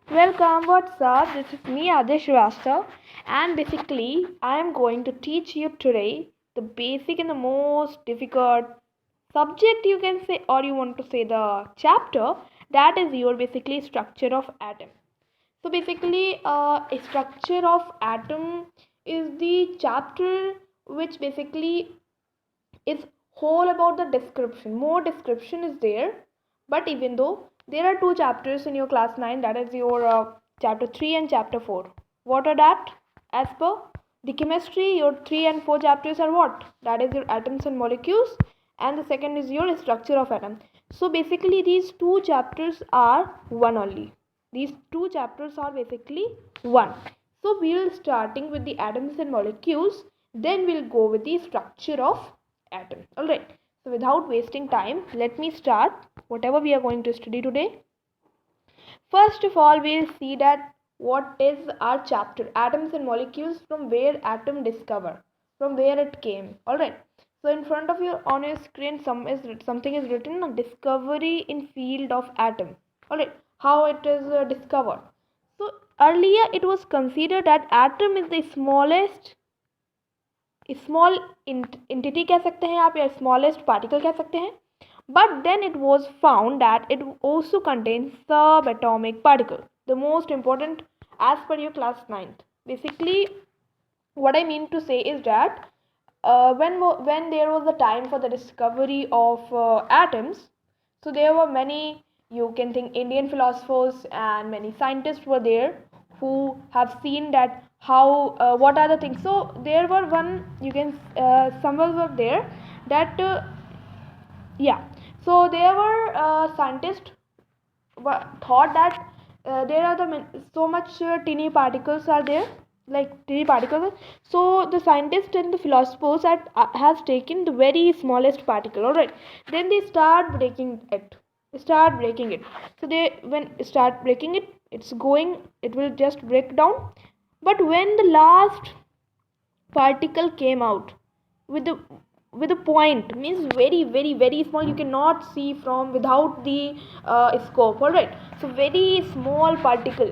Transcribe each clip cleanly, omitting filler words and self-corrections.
Welcome, what's up? This is me, Adish Rasta, and basically, I am going to teach you today the basic and the most difficult subject, you can say, or you want to say the chapter, that is your basically structure of atom. So, basically, a structure of atom is the chapter which basically is whole about the description. More description is there, but even though there are two chapters in your class 9, that is your chapter 3 and chapter 4. What are that? As per the chemistry, your 3 and 4 chapters are what? That is your atoms and molecules, and the second is your structure of atom. So basically these two chapters are one only. These two chapters are basically one. So we'll starting with the atoms and molecules, then we'll go with the structure of atom. Alright, so without wasting time, let me start whatever we are going to study today. First of all, we'll see that what is our chapter, atoms and molecules, from where atom discover, from where it came. Alright, so in front of you on your screen something is written on discovery in field of atom. Alright, how it is discovered. So earlier it was considered that atom is the smallest small entity कह सकते हैं आप या smallest particle कह सकते हैं but then it was found that it also contain subatomic particle the most important as per your class 9th basically what I mean to say is that when there was a time for the discovery of atoms, so there were many, you can think, Indian philosophers and many scientists were there who have seen that how what are the things. So there were one, you can some were there that so there were scientists thought that there are so much tiny particles are there, like tiny particles. So the scientists and the philosophers has taken the very smallest particle. All right, then they start breaking it. So they, when start breaking it, it will just break down. But when the last particle came out with a point, means very small, you cannot see from without the scope. All right, so very small particle,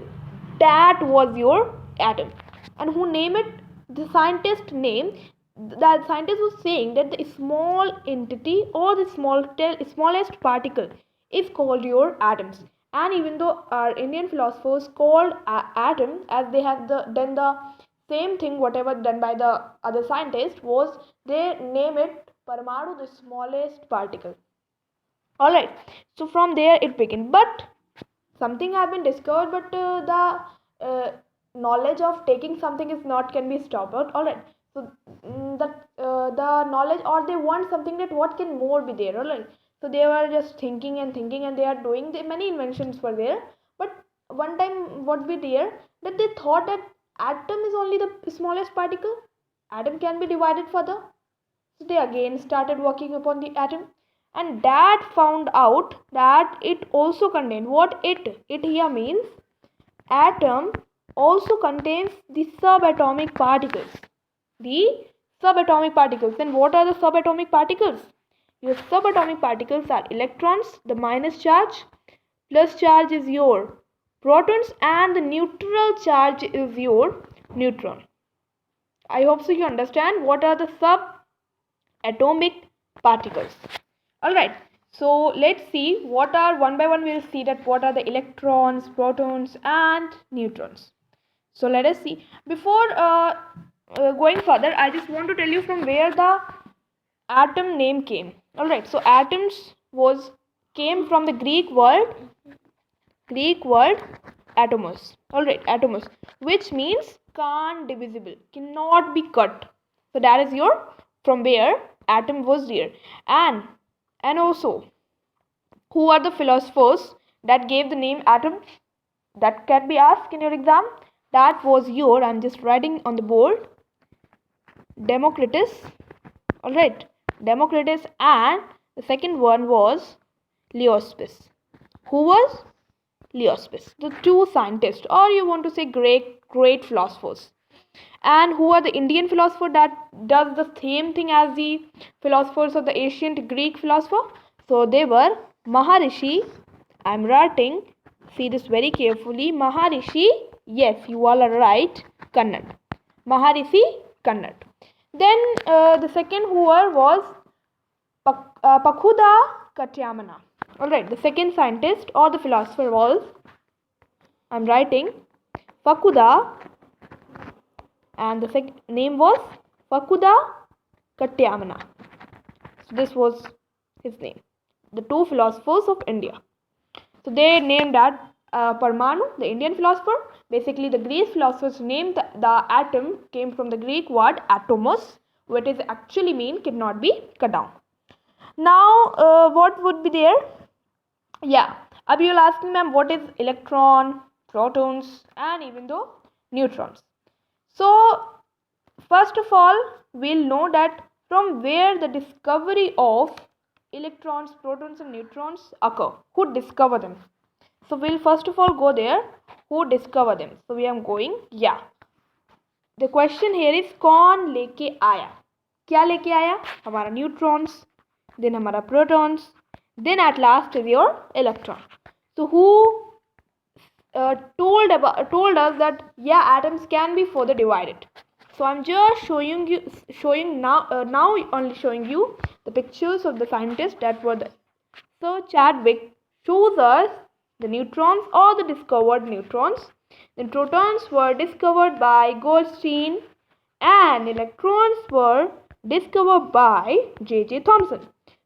that was your atom. And who named it? The scientist name. That scientist was saying that the small entity or the smallest particle is called your atoms. And even though our Indian philosophers called atom, as they have done the same thing whatever done by the other scientists, was they name it Parmanu, the smallest particle. Alright, so from there it began. But something have been discovered, but the knowledge of taking something is not can be stopped. Alright, so the knowledge, or they want something that what can more be there. Alright, so they were just thinking and they are doing many inventions were there. But one time what we there, that they thought that atom is only the smallest particle, atom can be divided further. So they again started working upon the atom, and that found out that it also contained what it here means, atom also contains the subatomic particles. The subatomic particles. And what are the subatomic particles? Your subatomic particles are electrons, the minus charge, plus charge is your protons, and the neutral charge is your neutron. I hope so you understand what are the subatomic particles. Alright, so let's see what are, one by one we'll see that what are the electrons, protons and neutrons. So let us see. Before going further, I just want to tell you from where the atom name came. Alright, so atoms came from the Greek word atomos. Alright, atomos, which means can't divisible, cannot be cut. So that is your, from where atom was there. And also, who are the philosophers that gave the name atom? That can be asked in your exam. That was your, I'm just writing on the board, Democritus. Alright, Democritus, and the second one was Leucippus. Who was? Leucippus. The two scientists, or you want to say great philosophers. And who are the Indian philosopher that does the same thing as the philosophers of the ancient Greek philosopher? So they were Maharishi, I'm writing, See this very carefully. Maharishi, yes, you all are right. Kannad. Maharishi Kannad. Then the second whoever was Pakhuda Katyamana. Alright, the second scientist or the philosopher was, I'm writing, Pakhuda, and the second name was Pakhuda Katyamana. So this was his name. The two philosophers of India. So they named that Parmanu, the Indian philosopher. Basically, the Greek philosophers named the atom came from the Greek word atomos, which is actually mean cannot be cut down. Now, what would be there? Yeah, अब you'll ask me, ma'am, what is electron, protons, and even though neutrons. So, first of all, we'll know that from where the discovery of electrons, protons, and neutrons occur. Who discover them? So we'll first of all go there. Who discover them? So we are going, yeah. The question here is कौन लेके आया? क्या लेके आया? हमारा neutrons, then हमारा protons, then at last is your electron. So who told us that yeah, atoms can be further divided? So I'm just showing now only showing you the pictures of the scientists that were there. So Chadwick shows us the neutrons or the discovered neutrons. Then protons were discovered by Goldstein and electrons were discovered by J.J. Thomson.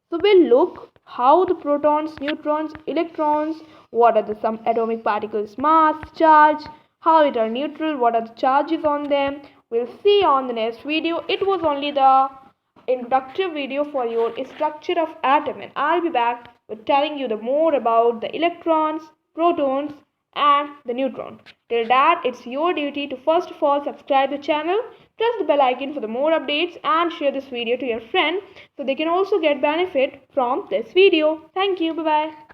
So we'll look how the protons, neutrons, electrons, what are the some atomic particles mass, charge, how it are neutral, what are the charges on them. We'll see on the next video. It was only the introductory video for your structure of atom, and I'll be back with telling you the more about the electrons, protons, and the neutron. Till that, it's your duty to first of all subscribe the channel, press the bell icon for the more updates, and share this video to your friend so they can also get benefit from this video. Thank you. Bye bye.